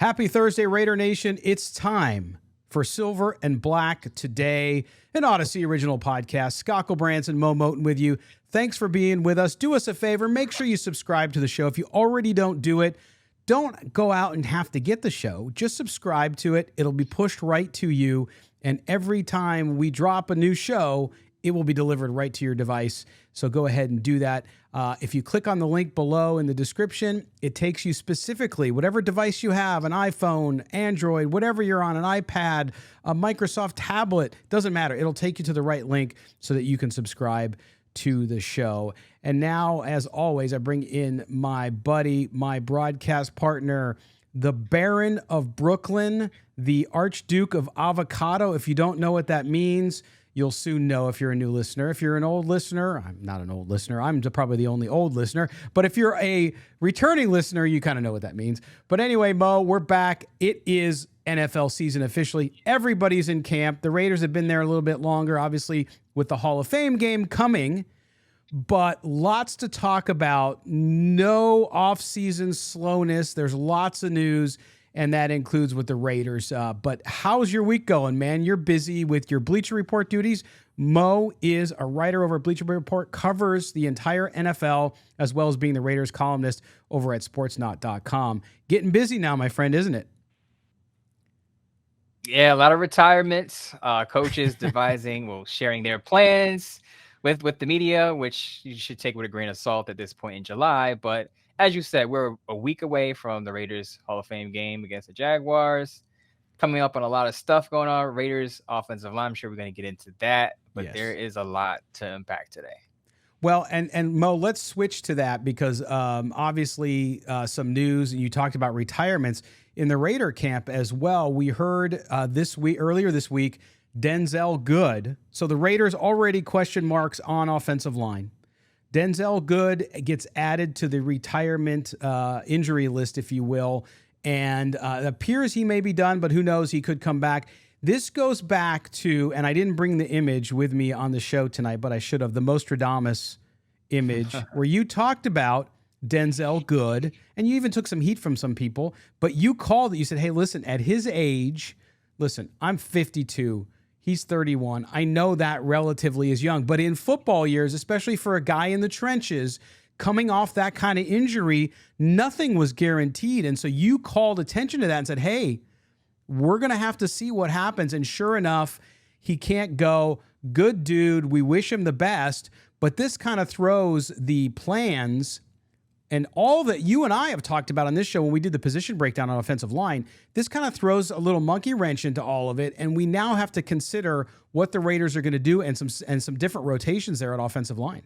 Happy Thursday, Raider Nation. It's time for Silver and Black Today, an Odyssey original podcast. Scott Gulbransen, Moton with you. Thanks for being with us. Do us a favor. Make sure you subscribe to the show. If you already don't do it, don't go out and have to get the show. Just subscribe to it. It'll be pushed right to you. And every time we drop a new show, it will be delivered right to your device. So go ahead and do that. If you click on the link below in the description, it takes you specifically, whatever device you have, an iPhone, Android, whatever you're on, an iPad, a Microsoft tablet, doesn't matter. It'll take you to the right link so that you can subscribe to the show. And now, as always, I bring in my buddy, my broadcast partner, the Baron of Brooklyn, the Archduke of Avocado. If you don't know what that means, you'll soon know if you're a new listener. If you're an old listener, I'm not an old listener. I'm probably the only old listener. But if you're a returning listener, you kind of know what that means. But anyway, Mo, we're back. It is NFL season officially. Everybody's in camp. The Raiders have been there a little bit longer, obviously, with the Hall of Fame game coming. But lots to talk about. No off-season slowness. There's lots of news, and that includes with the Raiders. But how's your week going, man? You're busy with your Bleacher Report duties. Mo is a writer over at Bleacher Report, covers the entire NFL, as well as being the Raiders columnist over at sportsnot.com. Getting busy now, my friend, isn't it? Yeah, a lot of retirements, coaches sharing their plans with the media, which you should take with a grain of salt at this point in July. But as you said, we're a week away from the Raiders Hall of Fame game against the Jaguars. Coming up on a lot of stuff going on. Raiders offensive line, I'm sure we're going to get into that, but yes, there is a lot to unpack today. Well, and Mo, let's switch to that because obviously some news, and you talked about retirements in the Raider camp as well. We heard earlier this week, Denzel Good. So the Raiders already question marks on offensive line. Denzel Good gets added to the retirement injury list, if you will, and it appears he may be done, but who knows? He could come back. This goes back to, and I didn't bring the image with me on the show tonight, but I should have, the Mostradamus image where you talked about Denzel Good, and you even took some heat from some people, but you called it. You said, hey, listen, at his age, I'm 52. He's 31. I know that relatively is young, but in football years, especially for a guy in the trenches, coming off that kind of injury, nothing was guaranteed. And so you called attention to that and said, hey, we're going to have to see what happens. And sure enough, he can't go. Good dude. We wish him the best. But this kind of throws the plans and all that you and I have talked about on this show when we did the position breakdown on offensive line. This kind of throws a little monkey wrench into all of it. And we now have to consider what the Raiders are going to do and some different rotations there at offensive line.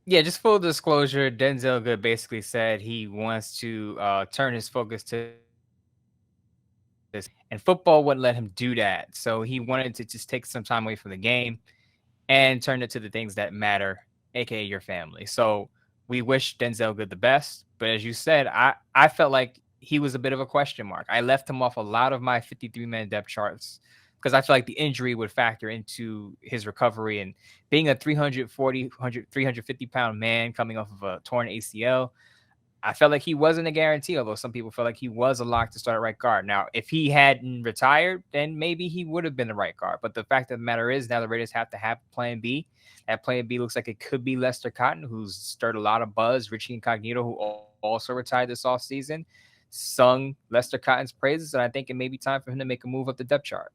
Yeah, just full disclosure, Denzel Good basically said he wants to turn his focus to this, and football wouldn't let him do that. So he wanted to just take some time away from the game and turn it to the things that matter, aka your family. So we wish Denzel Good the best, but as you said, I felt like he was a bit of a question mark. I left him off a lot of my 53-man depth charts because I feel like the injury would factor into his recovery, and being a 350-pound man coming off of a torn ACL, I felt like he wasn't a guarantee, although some people felt like he was a lock to start at right guard. Now, if he hadn't retired, then maybe he would have been the right guard. But the fact of the matter is now the Raiders have to have plan B. That plan B looks like it could be Lester Cotton, who's stirred a lot of buzz. Richie Incognito, who also retired this offseason, sung Lester Cotton's praises, and I think it may be time for him to make a move up the depth chart.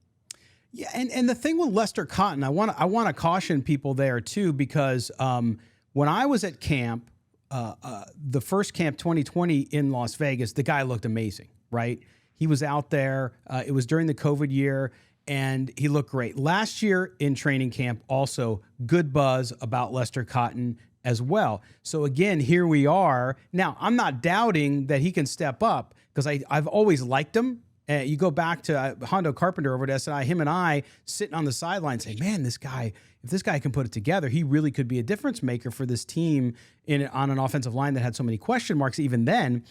Yeah, and the thing with Lester Cotton, I want to caution people there too, because when I was at camp, the first camp 2020 in Las Vegas, the guy looked amazing, right? He was out there. It was during the COVID year, and he looked great. Last year in training camp, also good buzz about Lester Cotton as well. So again, here we are. Now, I'm not doubting that he can step up because I've always liked him. You go back to Hondo Carpenter over at SNI, him and I sitting on the sideline saying, man, if this guy can put it together, he really could be a difference maker for this team on an offensive line that had so many question marks even then.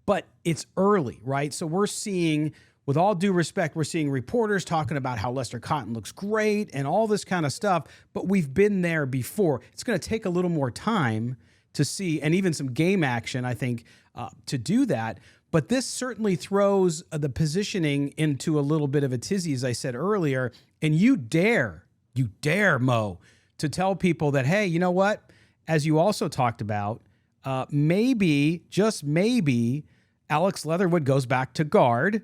But it's early, right? So we're seeing, with all due respect, we're seeing reporters talking about how Lester Cotton looks great and all this kind of stuff, but we've been there before. It's going to take a little more time to see, and even some game action, I think, to do that. But this certainly throws the positioning into a little bit of a tizzy, as I said earlier. And you dare, Mo, to tell people that, hey, you know what? As you also talked about, maybe, just maybe, Alex Leatherwood goes back to guard,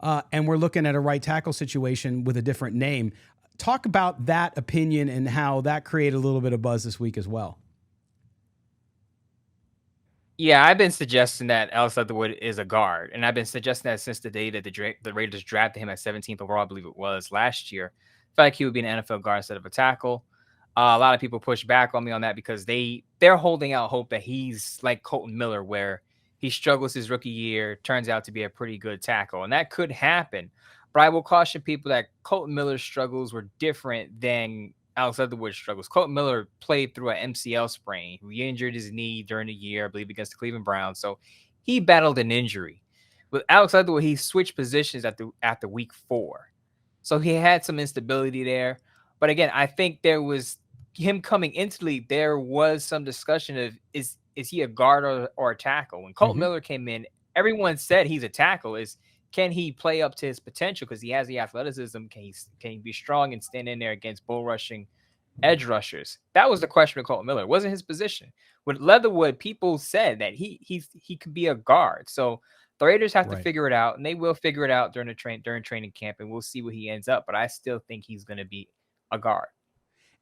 and we're looking at a right tackle situation with a different name. Talk about that opinion and how that created a little bit of buzz this week as well. Yeah, I've been suggesting that Alex Leatherwood is a guard, and I've been suggesting that since the day that the Raiders drafted him at 17th overall, I believe it was last year. I felt like he would be an NFL guard instead of a tackle. A lot of people push back on me on that because they're holding out hope that he's like Colton Miller, where he struggles his rookie year, turns out to be a pretty good tackle, and that could happen. But I will caution people that Colton Miller's struggles were different than Alex Leatherwood's struggles. Colton Miller played through an MCL sprain. He injured his knee during the year, I believe, against the Cleveland Browns. So he battled an injury. With Alex Leatherwood, he switched positions after week 4. So he had some instability there. But again, I think there was him coming into the league, there was some discussion of is he a guard or a tackle? When Colton Miller came in, everyone said he's a tackle. Can he play up to his potential? Because he has the athleticism. Can he be strong and stand in there against bull rushing edge rushers? That was the question with Colton Miller. It wasn't his position. With Leatherwood, people said that he could be a guard. So the Raiders have to figure it out, and they will figure it out during training camp, and we'll see where he ends up. But I still think he's going to be a guard.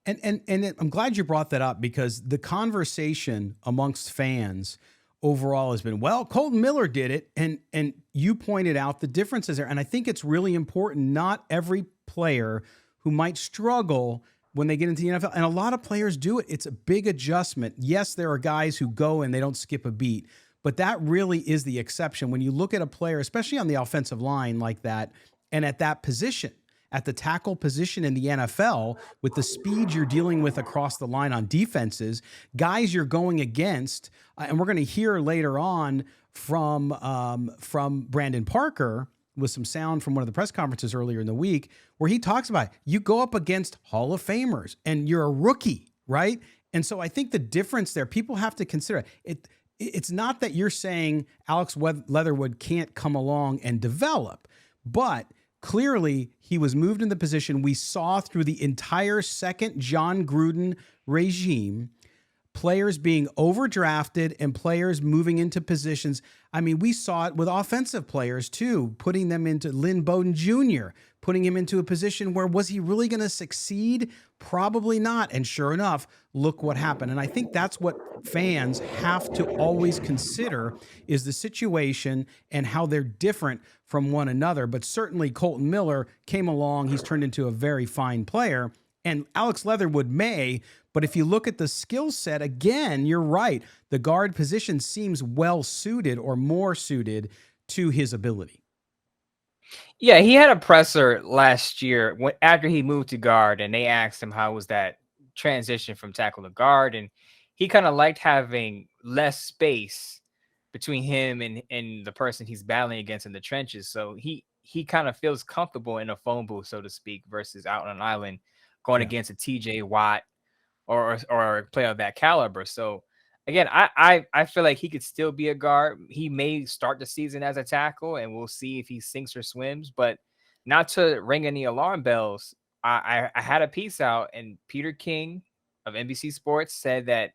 And I'm glad you brought that up, because the conversation amongst fans overall has been, well, Colton Miller did it. And you pointed out the differences there. And I think it's really important. Not every player who might struggle when they get into the NFL, and a lot of players do it, it's a big adjustment. Yes, there are guys who go and they don't skip a beat, but that really is the exception. When you look at a player, especially on the offensive line like that, and at that position, at the tackle position in the NFL, with the speed you're dealing with across the line on defenses, guys you're going against, and we're going to hear later on from Brandon Parker with some sound from one of the press conferences earlier in the week, where he talks about you go up against Hall of Famers and you're a rookie, right? And so I think the difference there, people have to consider it. It's not that you're saying Alex Leatherwood can't come along and develop, but clearly he was moved in the position we saw through the entire second John Gruden regime, players being overdrafted and players moving into positions. I mean, we saw it with offensive players too, putting them into Lynn Bowden Jr., putting him into a position where was he really going to succeed? Probably not. And sure enough, look what happened. And I think that's what fans have to always consider, is the situation and how they're different from one another. But certainly Colton Miller came along. He's turned into a very fine player. And Alex Leatherwood may, but if you look at the skill set, again, you're right. The guard position seems well suited or more suited to his ability. Yeah, he had a presser last year after he moved to guard, and they asked him how was that transition from tackle to guard, and he kind of liked having less space between him and the person he's battling against in the trenches. So he kind of feels comfortable in a phone booth, so to speak, versus out on an island going against a TJ Watt or a player of that caliber. So again, I feel like he could still be a guard. He may start the season as a tackle, and we'll see if he sinks or swims. But not to ring any alarm bells, I had a piece out, and Peter King of NBC Sports said that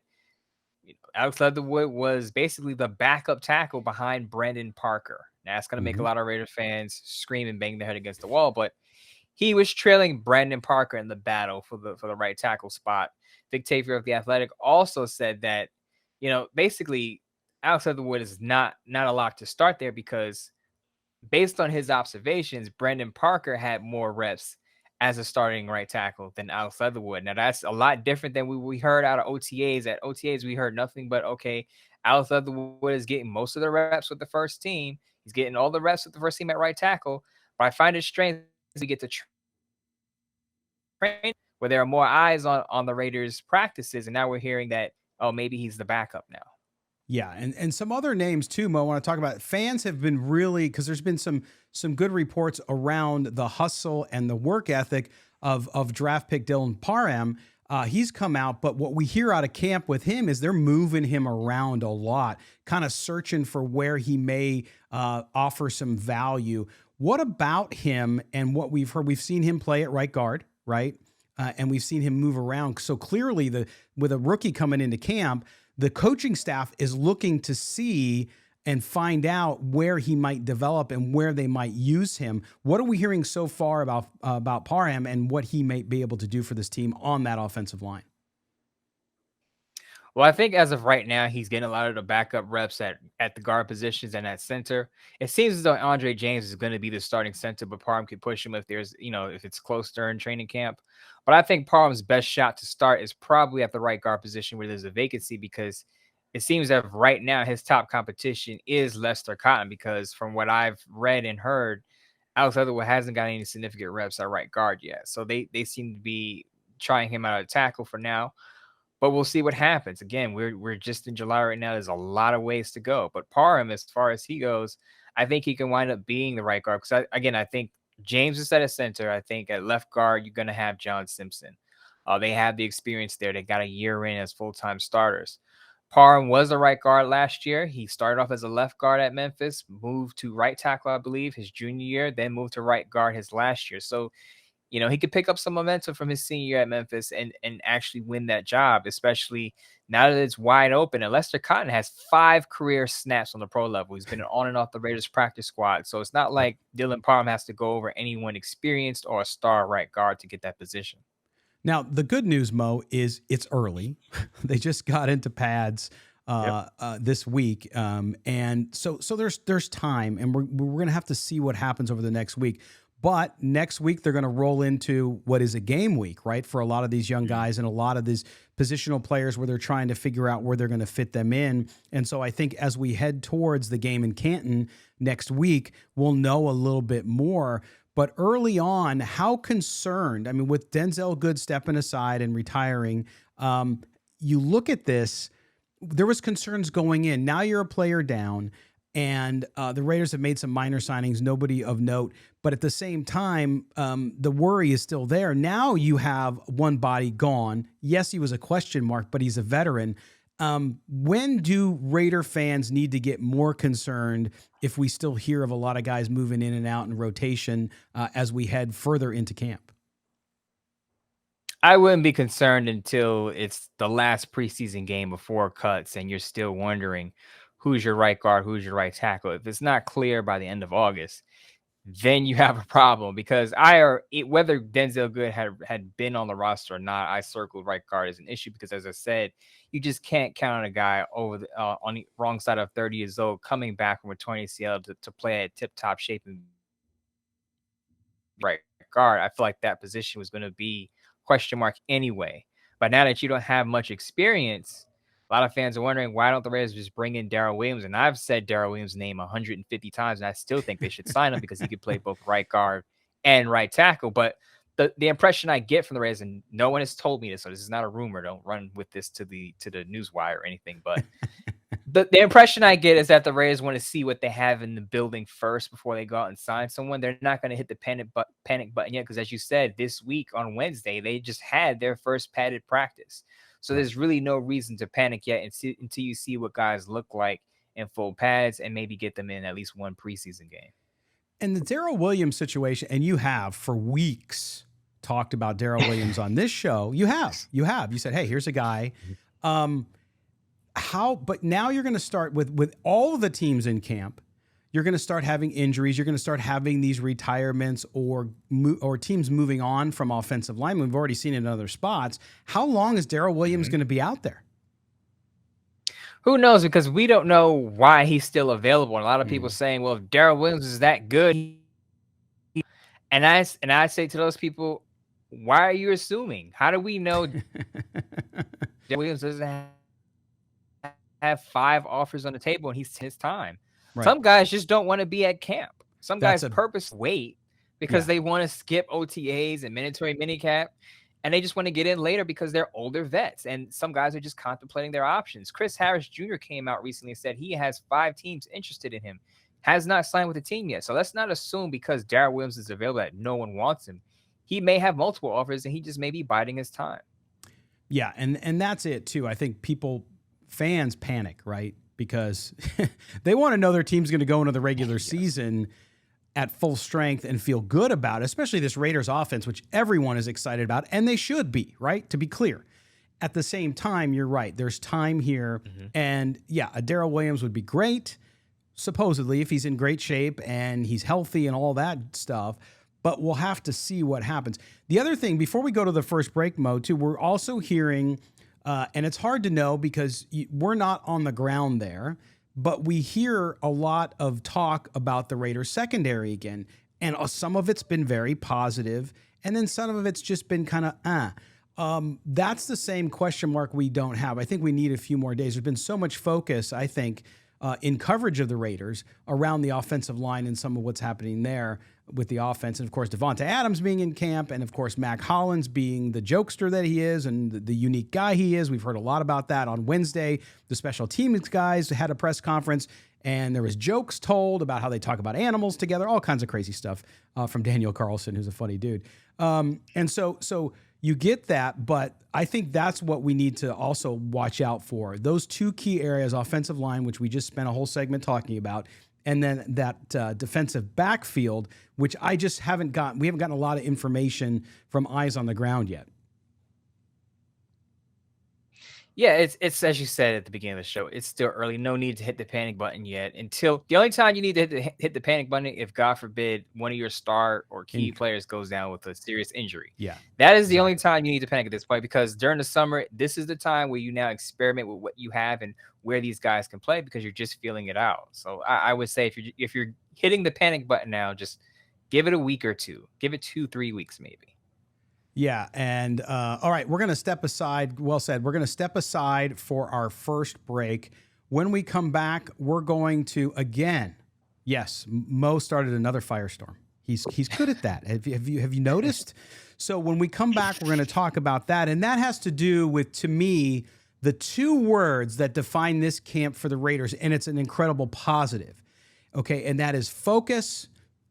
Alex Leatherwood was basically the backup tackle behind Brandon Parker. Now, that's going to make a lot of Raiders fans scream and bang their head against the wall, but he was trailing Brandon Parker in the battle for the right tackle spot. Vic Tafur of The Athletic also said that, basically Alex Leatherwood is not a lock to start there, because based on his observations, Brandon Parker had more reps as a starting right tackle than Alex Leatherwood. Now, that's a lot different than we heard out of OTAs. At OTAs, we heard nothing but, okay, Alex Leatherwood is getting most of the reps with the first team. He's getting all the reps with the first team at right tackle. But I find it strange to get to train where there are more eyes on the Raiders practices. And now we're hearing that, oh, maybe he's the backup now. Yeah, and some other names too, Mo, I want to talk about. Fans have been really, because there's been some good reports around the hustle and the work ethic of draft pick Dylan Parham. He's come out, but what we hear out of camp with him is they're moving him around a lot, kind of searching for where he may offer some value. What about him and what we've heard? We've seen him play at right guard, right? And we've seen him move around. So clearly, with a rookie coming into camp, the coaching staff is looking to see and find out where he might develop and where they might use him. What are we hearing so far about Parham and what he may be able to do for this team on that offensive line? Well, I think as of right now, he's getting a lot of the backup reps at the guard positions and at center. It seems as though Andre James is going to be the starting center, but Parham could push him if if it's close during training camp. But I think Parham's best shot to start is probably at the right guard position where there's a vacancy, because it seems that right now his top competition is Lester Cotton, because from what I've read and heard, Alex Leatherwood hasn't got any significant reps at right guard yet. So they seem to be trying him out at tackle for now. But we'll see what happens. Again, we're just in July right now. There's a lot of ways to go. But Parham, as far as he goes, I think he can wind up being the right guard. Because I think James is at a center. I think at left guard, you're going to have John Simpson. They have the experience there. They got a year in as full-time starters. Parham was a right guard last year. He started off as a left guard at Memphis, moved to right tackle, I believe, his junior year, then moved to right guard his last year. So he could pick up some momentum from his senior year at Memphis and actually win that job, especially now that it's wide open. And Lester Cotton has 5 career snaps on the pro level. He's been on and off the Raiders practice squad. So it's not like Dylan Parham has to go over anyone experienced or a star right guard to get that position. Now, the good news, Mo, is it's early. They just got into pads this week. And so there's time, and we're going to have to see what happens over the next week. But next week, they're going to roll into what is a game week, right? For a lot of these young guys and a lot of these positional players where they're trying to figure out where they're going to fit them in. And so I think as we head towards the game in Canton next week, we'll know a little bit more. But early on, how concerned, I mean, with Denzel Good stepping aside and retiring, you look at this, there was concerns going in. Now you're a player down. And the Raiders have made some minor signings, nobody of note. But at the same time, the worry is still there. Now you have one body gone. Yes, he was a question mark, but he's a veteran. When do Raider fans need to get more concerned if we still hear of a lot of guys moving in and out in rotation as we head further into camp? I wouldn't be concerned until it's the last preseason game before cuts and you're still wondering who's your right guard, who's your right tackle. If it's not clear by the end of August, then you have a problem, because whether Denzel Good had been on the roster or not, I circled right guard as an issue, because as I said, you just can't count on a guy on the wrong side of 30 years old coming back from a torn ACL to play at tip-top shape and right guard. I feel like that position was going to be question mark anyway. But now that you don't have much experience, a lot of fans are wondering, why don't the Raiders just bring in Darrell Williams? And I've said Darrell Williams' name 150 times, and I still think they should sign him because he could play both right guard and right tackle. But the impression I get from the Raiders, and no one has told me this, so this is not a rumor. Don't run with this to the newswire or anything. But the impression I get is that the Raiders want to see what they have in the building first before they go out and sign someone. They're not going to hit the panic button yet, because as you said, this week on Wednesday, they just had their first padded practice. So there's really no reason to panic yet until you see what guys look like in full pads and maybe get them in at least one preseason game. And the Darrell Williams situation, and you have for weeks talked about Darrell Williams on this show. You said, hey, here's a guy. But now you're going to start with all of the teams in camp. You're going to start having injuries. You're going to start having these retirements or teams moving on from offensive linemen. We've already seen it in other spots. How long is Darrell Williams going to be out there? Who knows? Because we don't know why he's still available. And a lot of people saying, well, if Darrell Williams is that good, and I say to those people, why are you assuming? How do we know Darrell Williams doesn't have 5 offers on the table and he's his time? Right. Some guys just don't want to be at camp. Some guys purposely wait because they want to skip OTAs and mandatory minicap, and they just want to get in later because they're older vets. And some guys are just contemplating their options. Chris Harris Jr. came out recently and said he has 5 teams interested in him, has not signed with the team yet. So let's not assume because Darrell Williams is available that no one wants him. He may have multiple offers, and he just may be biding his time. Yeah, and that's it too. I think fans panic, right? Because they want to know their team's going to go into the regular season at full strength and feel good about it, especially this Raiders offense, which everyone is excited about, and they should be, right? To be clear. At the same time, you're right. There's time here. And yeah, a Darrell Williams would be great, supposedly, if he's in great shape and he's healthy and all that stuff. But we'll have to see what happens. The other thing, before we go to the first break, Mo, too, we're also hearing, and it's hard to know because we're not on the ground there, but we hear a lot of talk about the Raiders secondary again. And some of it's been very positive, and then some of it's just been kind of, that's the same question mark we don't have. I think we need a few more days. There's been so much focus, I think, in coverage of the Raiders around the offensive line and some of what's happening there with the offense. And, of course, Devonta Adams being in camp, and, of course, Mac Hollins being the jokester that he is and the unique guy he is. We've heard a lot about that on Wednesday. The special teams guys had a press conference, and there was jokes told about how they talk about animals together, all kinds of crazy stuff from Daniel Carlson, who's a funny dude. And so you get that, but I think that's what we need to also watch out for. Those two key areas, offensive line, which we just spent a whole segment talking about, and then that defensive backfield, which I just we haven't gotten a lot of information from eyes on the ground yet. Yeah, it's as you said at the beginning of the show, it's still early. No need to hit the panic button yet. Until the only time you need to hit the panic button if, God forbid, one of your star or key players goes down with a serious injury. Yeah, that is the only time you need to panic at this point, because during the summer, this is the time where you now experiment with what you have and where these guys can play, because you're just feeling it out. So I would say if you're hitting the panic button now, just give it a week or two. Give it 2-3 weeks maybe. Yeah, and all right, we're going to step aside. Well said. We're going to step aside for our first break. When we come back, we're going to, again, yes, Mo started another firestorm. He's good at that. Have you noticed? So when we come back, we're going to talk about that, and that has to do with, to me, the two words that define this camp for the Raiders, and it's an incredible positive. Okay, and that is focus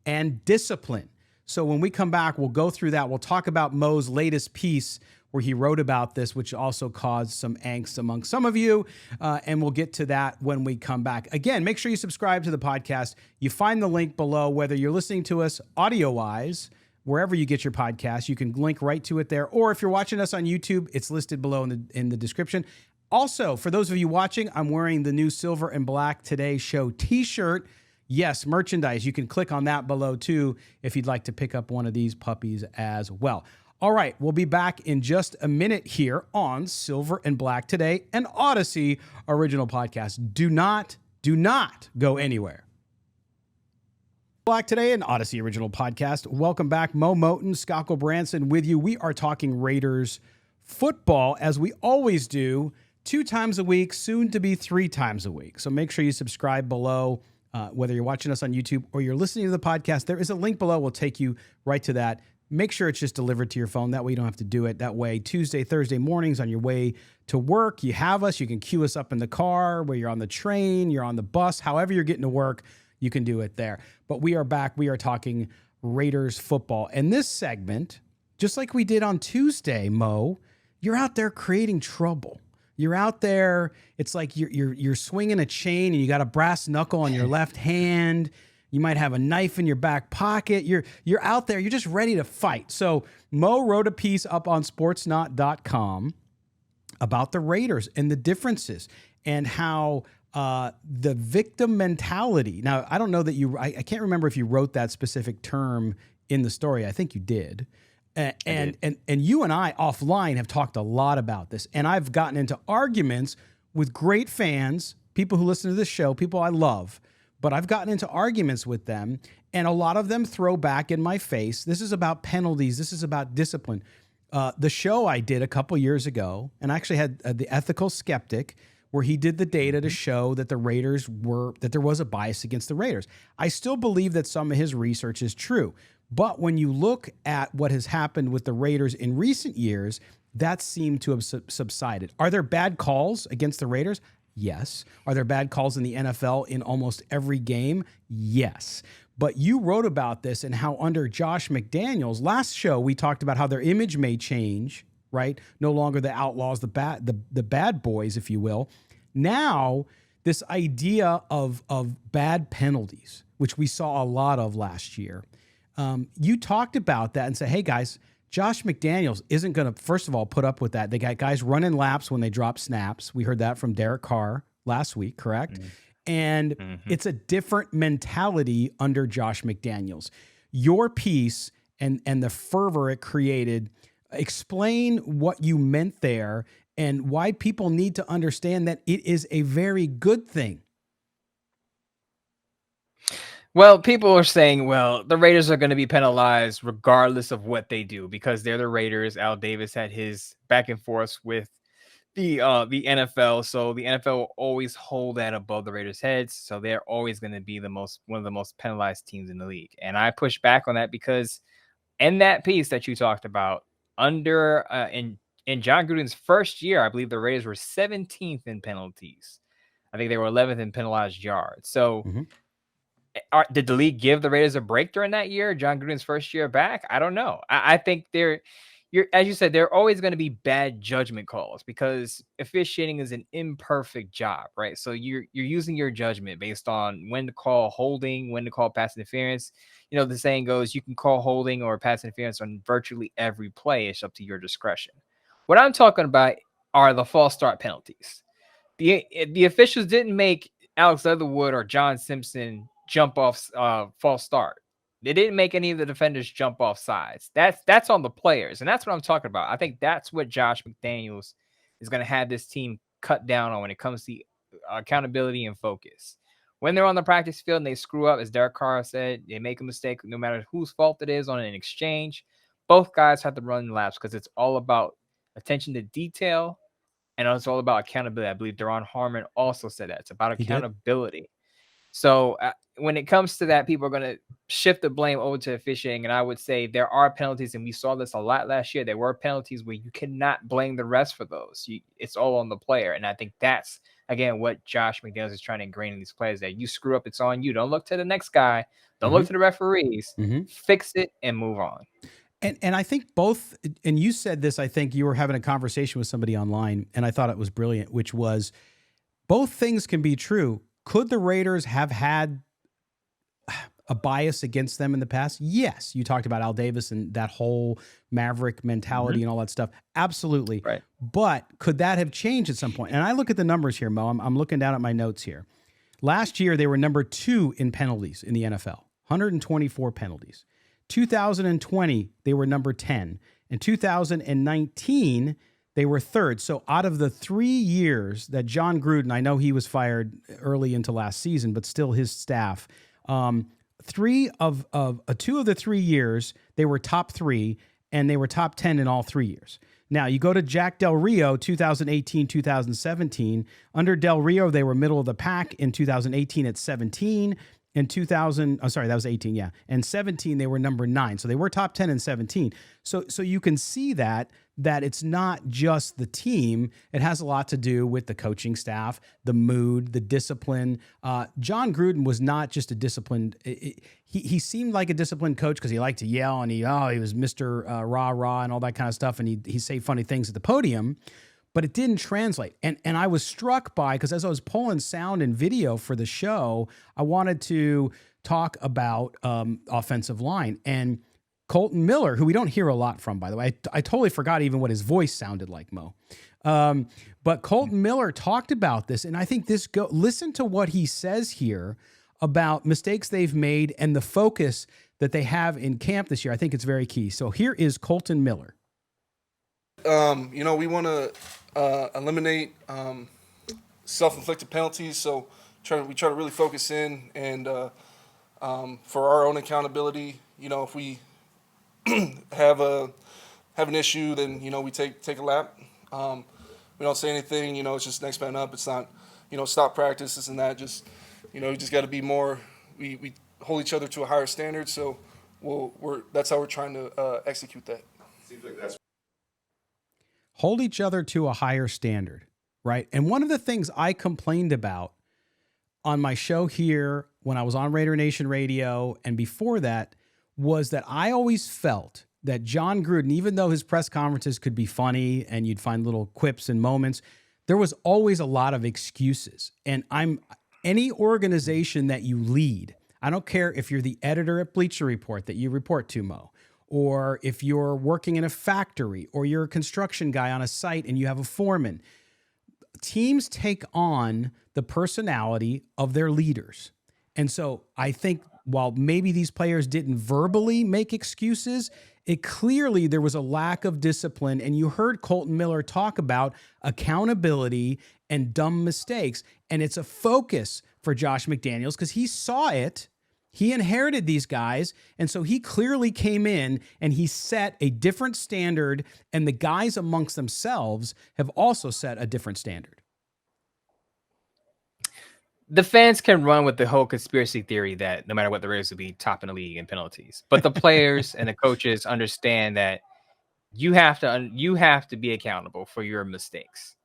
and discipline. So when we come back, we'll go through that. We'll talk about Mo's latest piece where he wrote about this, which also caused some angst among some of you. And we'll get to that when we come back. Again, make sure you subscribe to the podcast. You find the link below, whether you're listening to us audio-wise, wherever you get your podcast, you can link right to it there. Or if you're watching us on YouTube, it's listed below in the description. Also, for those of you watching, I'm wearing the new Silver and Black Today Show t-shirt. Yes, merchandise. You can click on that below, too, if you'd like to pick up one of these puppies as well. All right, we'll be back in just a minute here on Silver and Black Today, an Odyssey original podcast. Do not go anywhere. Black Today, an Odyssey original podcast. Welcome back. Mo Moton, Scott Gulbransen with you. We are talking Raiders football, as we always do, 2 times a week, soon to be 3 times a week. So make sure you subscribe below. Whether you're watching us on YouTube or you're listening to the podcast, there is a link below. We'll take you right to that. Make sure it's just delivered to your phone. That way you don't have to do it. That way, Tuesday, Thursday mornings on your way to work, you have us. You can queue us up in the car, where you're on the train, you're on the bus, however you're getting to work, you can do it there. But we are back. We are talking Raiders football. And this segment, just like we did on Tuesday, Mo, you're out there creating trouble. You're out there. It's like you're swinging a chain and you got a brass knuckle on your left hand. You might have a knife in your back pocket. You're out there. You're just ready to fight. So Mo wrote a piece up on sportsnot.com about the Raiders and the differences and how the victim mentality. Now, I don't know that I can't remember if you wrote that specific term in the story. I think you did. And you and I offline have talked a lot about this, and I've gotten into arguments with great fans, people who listen to this show, people I love, but I've gotten into arguments with them, and a lot of them throw back in my face. This is about penalties. This is about discipline. The show I did a couple years ago, and I actually had the Ethical Skeptic, where he did the data to show that that there was a bias against the Raiders. I still believe that some of his research is true. But when you look at what has happened with the Raiders in recent years, that seemed to have subsided. Are there bad calls against the Raiders? Yes. Are there bad calls in the NFL in almost every game? Yes. But you wrote about this and how under Josh McDaniels, last show we talked about how their image may change right? No longer the outlaws, the bad boys, if you will. Now, this idea of bad penalties, which we saw a lot of last year. You talked about that and said, hey, guys, Josh McDaniels isn't going to, first of all, put up with that. They got guys running laps when they drop snaps. We heard that from Derek Carr last week, correct? Mm-hmm. And it's a different mentality under Josh McDaniels. Your piece and the fervor it created, explain what you meant there and why people need to understand that it is a very good thing. Well, people are saying, well, the Raiders are going to be penalized regardless of what they do because they're the Raiders. Al Davis had his back and forth with the NFL, so the NFL will always hold that above the Raiders' heads. So they're always going to be one of the most penalized teams in the league. And I push back on that because in that piece that you talked about, under in John Gruden's first year, I believe the Raiders were 17th in penalties. I think they were 11th in penalized yards. So did the league give the Raiders a break during that year, John Gruden's first year back? I don't know. I think as you said, there are always going to be bad judgment calls because officiating is an imperfect job, right? So you're using your judgment based on when to call holding, when to call pass interference. You know, the saying goes, you can call holding or pass interference on virtually every play. It's up to your discretion. What I'm talking about are the false start penalties. The officials didn't make Alex Leatherwood or John Simpson jump off false start. They didn't make any of the defenders jump off sides. That's on the players, and that's what I'm talking about. I think that's what Josh McDaniels is going to have this team cut down on when it comes to accountability and focus. When they're on the practice field and they screw up, as Derek Carr said, they make a mistake, no matter whose fault it is on an exchange, both guys have to run laps because it's all about attention to detail and it's all about accountability. I believe Daron Harmon also said that. It's about accountability. So when it comes to that, people are going to shift the blame over to officiating. And I would say there are penalties, and we saw this a lot last year. There were penalties where you cannot blame the refs for those. It's all on the player. And I think that's, again, what Josh McDaniels is trying to ingrain in these players, that you screw up, it's on you. Don't look to the next guy. Don't look to the referees. Fix it and move on. And I think both, and you said this, I think you were having a conversation with somebody online, and I thought it was brilliant, which was both things can be true. Could the Raiders have had a bias against them in the past? Yes. You talked about Al Davis and that whole Maverick mentality and all that stuff. Absolutely. Right. But could that have changed at some point? And I look at the numbers here, Mo. I'm looking down at my notes here. Last year, they were number 2 in penalties in the NFL, 124 penalties. 2020, they were number 10. In 2019, they were 3rd. So out of the 3 years that John Gruden, I know he was fired early into last season, but still his staff, 2 of the 3 years, they were top 3, and they were top 10 in all 3 years. Now, you go to Jack Del Rio, 2018, 2017. Under Del Rio, they were middle of the pack in 2018 at 17. In 2000, oh, sorry, that was 18, yeah. And 17, they were number 9. So they were top 10 in 17. So you can see that it's not just the team. It has a lot to do with the coaching staff, the mood, the discipline. John Gruden was not just a disciplined, he seemed like a disciplined coach because he liked to yell and he was Mr. Rah-rah and all that kind of stuff. And he say funny things at the podium. But it didn't translate. And I was struck by, because as I was pulling sound and video for the show, I wanted to talk about offensive line. And Colton Miller, who we don't hear a lot from, by the way. I totally forgot even what his voice sounded like, Mo. But Colton Miller talked about this, and I think listen to what he says here about mistakes they've made and the focus that they have in camp this year. I think it's very key. So here is Colton Miller. We want to eliminate self-inflicted penalties. So we try to really focus in and for our own accountability. If we have an issue, then we take a lap. We don't say anything. It's just next man up. It's not stop practice, this and that. Just you just got to be more. We hold each other to a higher standard. So that's how we're trying to execute that. Seems like that's. Hold each other to a higher standard, right? And one of the things I complained about on my show here when I was on Raider Nation Radio and before that was that I always felt that John Gruden, even though his press conferences could be funny and you'd find little quips and moments, there was always a lot of excuses. And any organization that you lead, I don't care if you're the editor at Bleacher Report that you report to, Mo, or if you're working in a factory, or you're a construction guy on a site and you have a foreman. Teams take on the personality of their leaders. And so I think while maybe these players didn't verbally make excuses, it clearly there was a lack of discipline. And you heard Colton Miller talk about accountability and dumb mistakes. And it's a focus for Josh McDaniels because he saw it. He inherited these guys, and so he clearly came in and he set a different standard, and the guys amongst themselves have also set a different standard. The fans can run with the whole conspiracy theory that no matter what the Raiders will be top in the league in penalties, but the players and the coaches understand that you have to be accountable for your mistakes.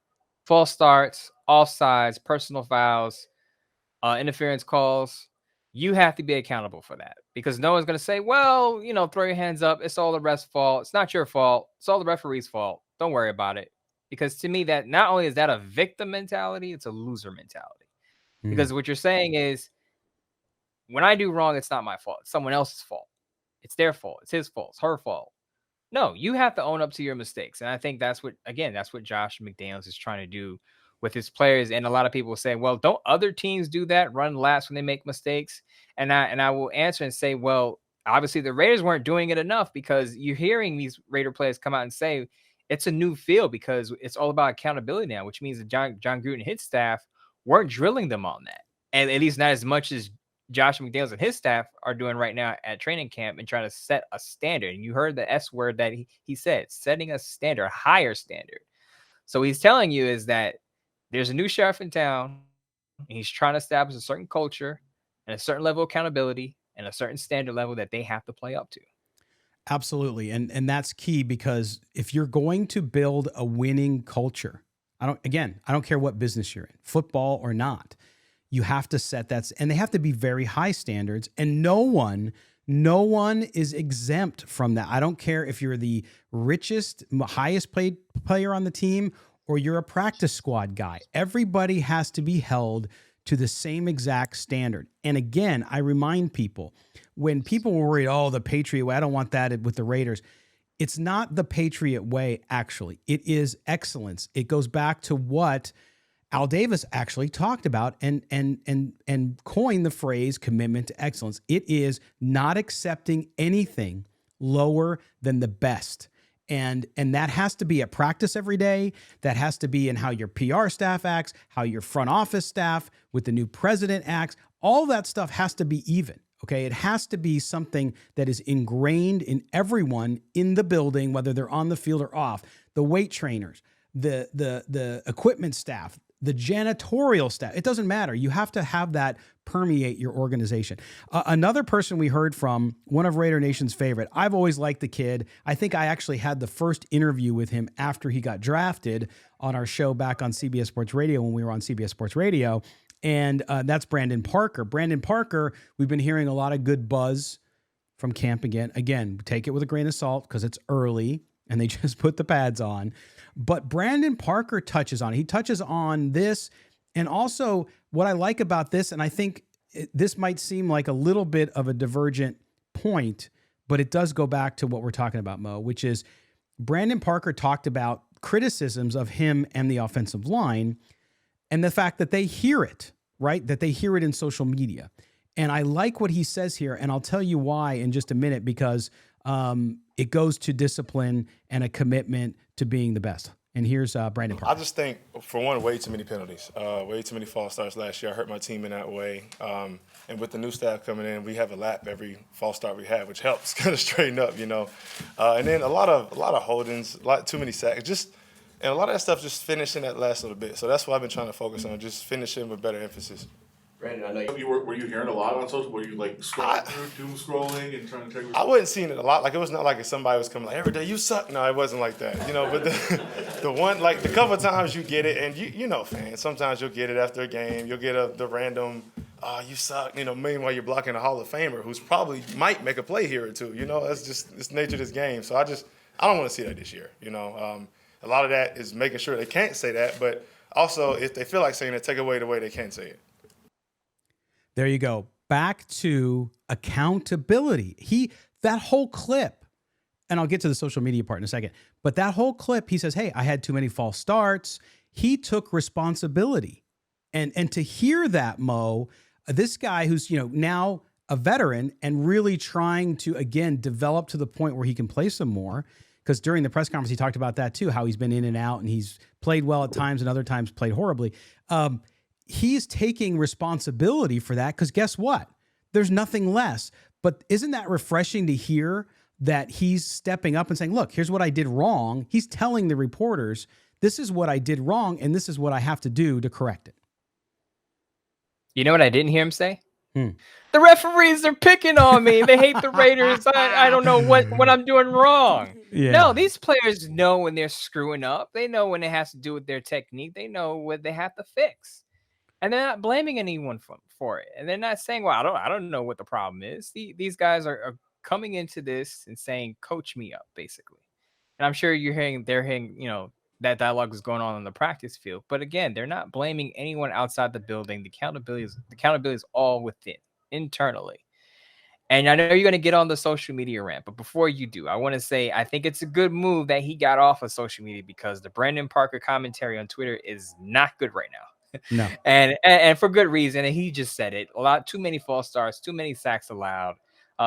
False starts, offsides, personal fouls, interference calls. You have to be accountable for that because no one's going to say, well, throw your hands up. It's all the ref's fault. It's not your fault. It's all the referee's fault. Don't worry about it. Because to me, that not only is that a victim mentality, it's a loser mentality. Because what you're saying is when I do wrong, it's not my fault. It's someone else's fault. It's their fault. It's his fault. It's her fault. No, you have to own up to your mistakes. And I think that's what Josh McDaniels is trying to do with his players. And a lot of people say, well, don't other teams do that, run laps when they make mistakes? And I will answer and say, well, obviously the Raiders weren't doing it enough because you're hearing these Raider players come out and say it's a new field because it's all about accountability now, which means that John Gruden and his staff weren't drilling them on that. And at least not as much as Josh McDaniels and his staff are doing right now at training camp and trying to set a standard. And you heard the S word that he said, setting a standard, a higher standard. So he's telling you is that there's a new sheriff in town, and he's trying to establish a certain culture and a certain level of accountability and a certain standard level that they have to play up to. Absolutely. And that's key because if you're going to build a winning culture, I don't care what business you're in, football or not, you have to set that, and they have to be very high standards, and no one is exempt from that. I don't care if you're the richest, highest paid player on the team or you're a practice squad guy. Everybody has to be held to the same exact standard. And again, I remind people, when people were worried, oh, the Patriot way, I don't want that with the Raiders. It's not the Patriot way, actually. It is excellence. It goes back to what Al Davis actually talked about and coined the phrase commitment to excellence. It is not accepting anything lower than the best. And that has to be at practice every day. That has to be in how your PR staff acts, how your front office staff with the new president acts. All that stuff has to be even. Okay, it has to be something that is ingrained in everyone in the building, whether they're on the field or off. The weight trainers, the equipment staff, the janitorial staff. It doesn't matter. You have to have that permeate your organization. Another person we heard from, one of Raider Nation's favorite. I've always liked the kid. I think I actually had the first interview with him after he got drafted on our show back on CBS Sports Radio when we were on CBS Sports Radio. And that's Brandon Parker. Brandon Parker, we've been hearing a lot of good buzz from camp again. Again, take it with a grain of salt because it's early and they just put the pads on. But Brandon Parker touches on it. He touches on this. And also what I like about this, and I think this might seem like a little bit of a divergent point, but it does go back to what we're talking about, Mo, which is Brandon Parker talked about criticisms of him and the offensive line and the fact that they hear it, right? That they hear it in social media. And I like what he says here, and I'll tell you why in just a minute, because it goes to discipline and a commitment to being the best. And here's Brandon Parker. I just think, for one, way too many penalties, way too many false starts last year. I hurt my team in that way. And with the new staff coming in, we have a lap every false start we have, which helps kind of straighten up, And then a lot of holdings, too many sacks, and a lot of that stuff just finishing that last little bit. So that's what I've been trying to focus on, just finishing with better emphasis. Brandon, I know were you hearing a lot on social? Were you scrolling through, doom scrolling and trying to check? I wasn't seeing it a lot. It was not like if somebody was coming every day, you suck. No, it wasn't like that. But the one, the couple of times you get it, and you know, fans, sometimes you'll get it after a game. You'll get the random oh, you suck. Meanwhile, you're blocking a Hall of Famer who's probably might make a play here or two. That's just it's nature of this game. So I don't want to see that this year. A lot of that is making sure they can't say that, but also if they feel like saying it, take away the way they can say it. There you go. Back to accountability. That whole clip, and I'll get to the social media part in a second, but that whole clip, he says, hey, I had too many false starts. He took responsibility. And to hear that, Mo, this guy who's, now a veteran and really trying to, again, develop to the point where he can play some more, because during the press conference, he talked about that too, how he's been in and out and he's played well at times and other times played horribly. He's taking responsibility for that because guess what? There's nothing less. But isn't that refreshing to hear that he's stepping up and saying, look, here's what I did wrong. He's telling the reporters, this is what I did wrong and this is what I have to do to correct it. You know what I didn't hear him say? The referees are picking on me. They hate the Raiders. I don't know what I'm doing wrong. Yeah. No, these players know when they're screwing up. They know when it has to do with their technique. They know what they have to fix. And they're not blaming anyone for it. And they're not saying, well, I don't know what the problem is. These guys are coming into this and saying, coach me up, basically. And I'm sure they're hearing, that dialogue is going on in the practice field. But again, they're not blaming anyone outside the building. The accountability is all within, internally. And I know you're going to get on the social media rant, but before you do, I want to say I think it's a good move that he got off of social media because the Brandon Parker commentary on Twitter is not good right now. No. And for good reason. And he just said it. Too many false starts, too many sacks allowed.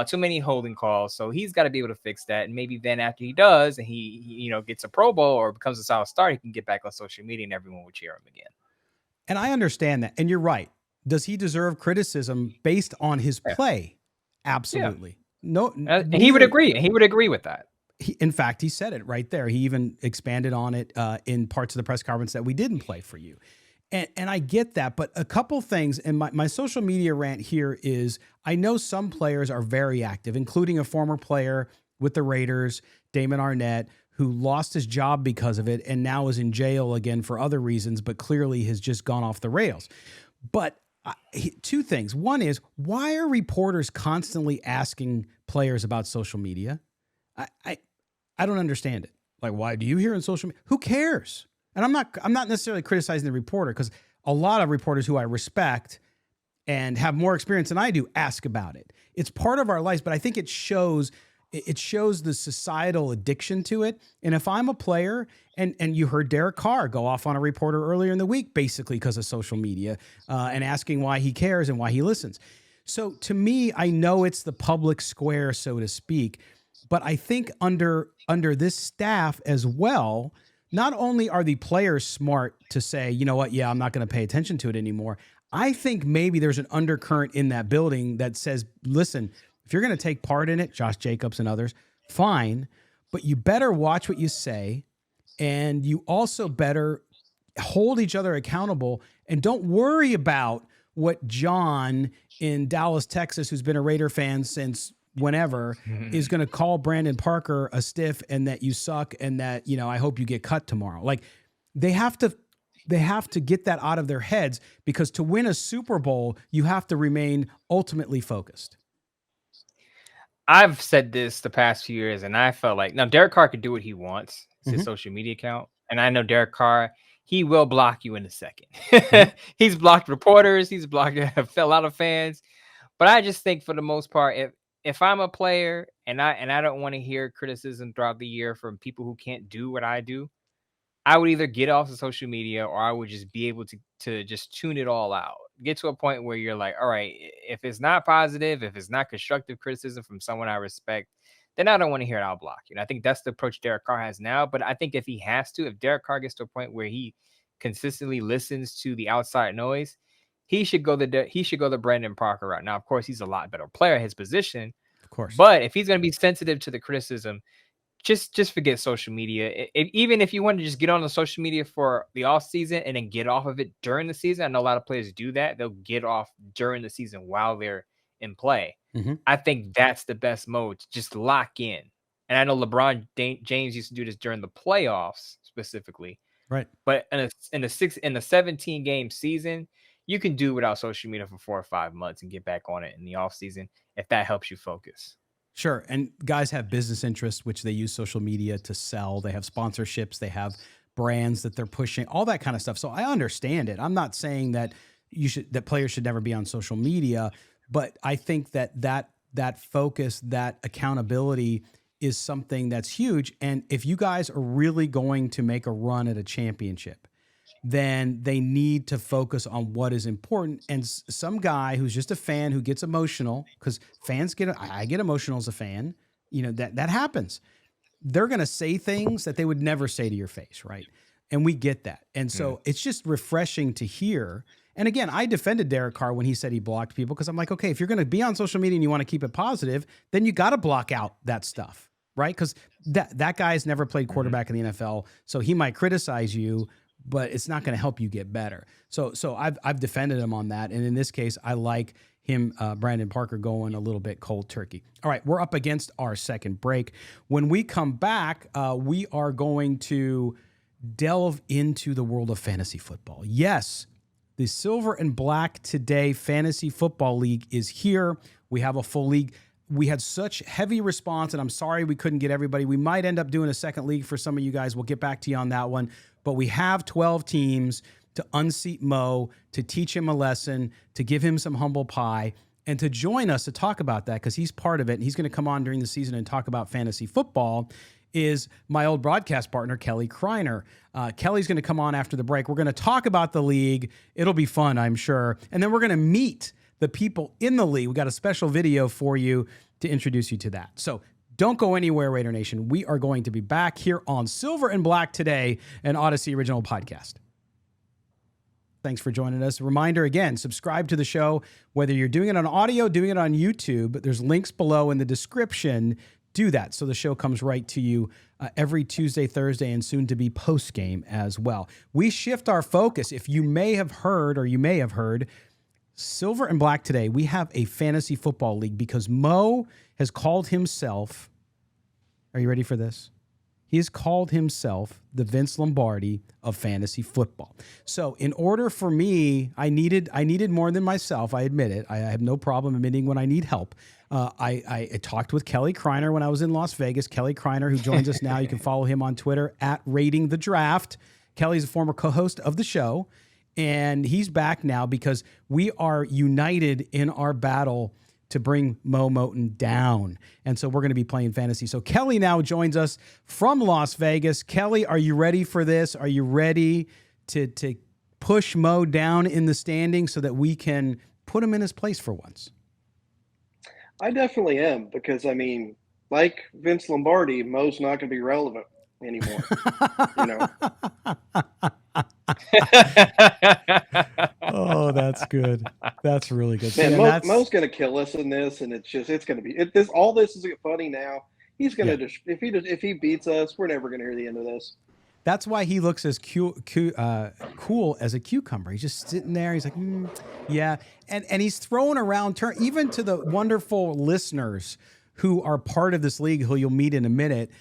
Too many holding calls. So he's got to be able to fix that. And maybe then after he does and he gets a Pro Bowl or becomes a solid start, he can get back on social media and everyone will cheer him again. And I understand that. And you're right. Does he deserve criticism based on his play? Absolutely. Yeah. No. And he would agree. He would agree with that. In fact, he said it right there. He even expanded on it in parts of the press conference that we didn't play for you. And I get that, but a couple things, and my social media rant here is, I know some players are very active, including a former player with the Raiders, Damon Arnett, who lost his job because of it and now is in jail again for other reasons, but clearly has just gone off the rails. But two things. One is, why are reporters constantly asking players about social media? I don't understand it. Like, why do you hear on social media? Who cares? And I'm not necessarily criticizing the reporter, because a lot of reporters who I respect and have more experience than I do ask about it. It's part of our lives, but I think it shows the societal addiction to it. And if I'm a player, and you heard Derek Carr go off on a reporter earlier in the week, basically because of social media, and asking why he cares and why he listens. So to me, I know it's the public square, so to speak, but I think under this staff as well, not only are the players smart to say, you know what, yeah, I'm not going to pay attention to it anymore. I think maybe there's an undercurrent in that building that says, listen, if you're going to take part in it, Josh Jacobs and others, fine, but you better watch what you say, and you also better hold each other accountable, and don't worry about what John in Dallas, Texas, who's been a Raider fan since whenever, is going to call Brandon Parker a stiff and that you suck and that, I hope you get cut tomorrow. Like, they have to get that out of their heads, because to win a Super Bowl, you have to remain ultimately focused. I've said this the past few years, and I felt like, now Derek Carr can do what he wants. It's his social media account. And I know Derek Carr, he will block you in a second. He's blocked reporters. He's blocked a lot of fans. But I just think for the most part, if I'm a player and I don't want to hear criticism throughout the year from people who can't do what I do, I would either get off of social media, or I would just be able to just tune it all out. Get to a point where you're like, all right, if it's not positive, if it's not constructive criticism from someone I respect, then I don't want to hear it. I'll block you. And I think that's the approach Derek Carr has now. But I think if Derek Carr gets to a point where he consistently listens to the outside noise, he should go the Brandon Parker route. Now, of course, he's a lot better player at his position. Of course. But if he's going to be sensitive to the criticism, just forget social media. Even if you want to just get on the social media for the off season and then get off of it during the season, I know a lot of players do that. They'll get off during the season while they're in play. I think that's the best mode, to just lock in. And I know LeBron James used to do this during the playoffs specifically. Right. But in a 17 game season, you can do without social media for 4 or 5 months and get back on it in the off season if that helps you focus. Sure. And guys have business interests, which they use social media to sell. They have sponsorships. They have brands that they're pushing, all that kind of stuff. So I understand it. I'm not saying that that players should never be on social media, but I think that focus, that accountability is something that's huge. And if you guys are really going to make a run at a championship, then they need to focus on what is important. And some guy who's just a fan who gets emotional, because I get emotional as a fan, that happens. They're going to say things that they would never say to your face, right? And we get that. And so it's just refreshing to hear. And again, I defended Derek Carr when he said he blocked people, because I'm like, okay, if you're going to be on social media and you want to keep it positive, then you got to block out that stuff, right? Because that guy's never played quarterback in the NFL, so he might criticize you, but it's not going to help you get better. So I've defended him on that. And in this case, I like him, Brandon Parker, going a little bit cold turkey. All right, we're up against our second break. When we come back, we are going to delve into the world of fantasy football. Yes, the Silver and Black Today Fantasy Football League is here. We have a full league. We had such heavy response, and I'm sorry we couldn't get everybody. We might end up doing a second league for some of you guys. We'll get back to you on that one. But we have 12 teams to unseat Mo, to teach him a lesson, to give him some humble pie, and to join us to talk about that, because he's part of it, and he's going to come on during the season and talk about fantasy football, is my old broadcast partner, Kelly Kriner. Kelly's going to come on after the break. We're going to talk about the league. It'll be fun, I'm sure. And then we're going to meet the people in the league. We got a special video for you to introduce you to that. So don't go anywhere, Raider Nation. We are going to be back here on Silver and Black Today, an Odyssey original podcast. Thanks for joining us. Reminder again, subscribe to the show, whether you're doing it on audio, doing it on YouTube. There's links below in the description. Do that so the show comes right to you every Tuesday, Thursday, and soon to be post game as well. We shift our focus. If you may have heard, Silver and Black Today, we have a fantasy football league because Mo has called himself, are you ready for this? He has called himself the Vince Lombardi of fantasy football. So in order for me, I needed more than myself. I admit it. I have no problem admitting when I need help. I talked with Kelly Kriner when I was in Las Vegas. Kelly Kriner, who joins us now. You can follow him on Twitter at Rating the Draft. Kelly's a former co-host of the show, and he's back now because we are united in our battle to bring Mo Moton down. And so we're going to be playing fantasy. So Kelly now joins us from Las Vegas. Kelly, are you ready for this? Are you ready to push Mo down in the standings so that we can put him in his place for once? I definitely am, because, I mean, like Vince Lombardi, Mo's not going to be relevant anymore. Oh, that's good. That's really good. Man, Mo's going to kill us in this, and it's going to be all this is funny now. He's going to if he beats us, we're never going to hear the end of this. That's why he looks as cool as a cucumber. He's just sitting there. He's like, yeah. And he's throwing around even to the wonderful listeners who are part of this league, who you'll meet in a minute.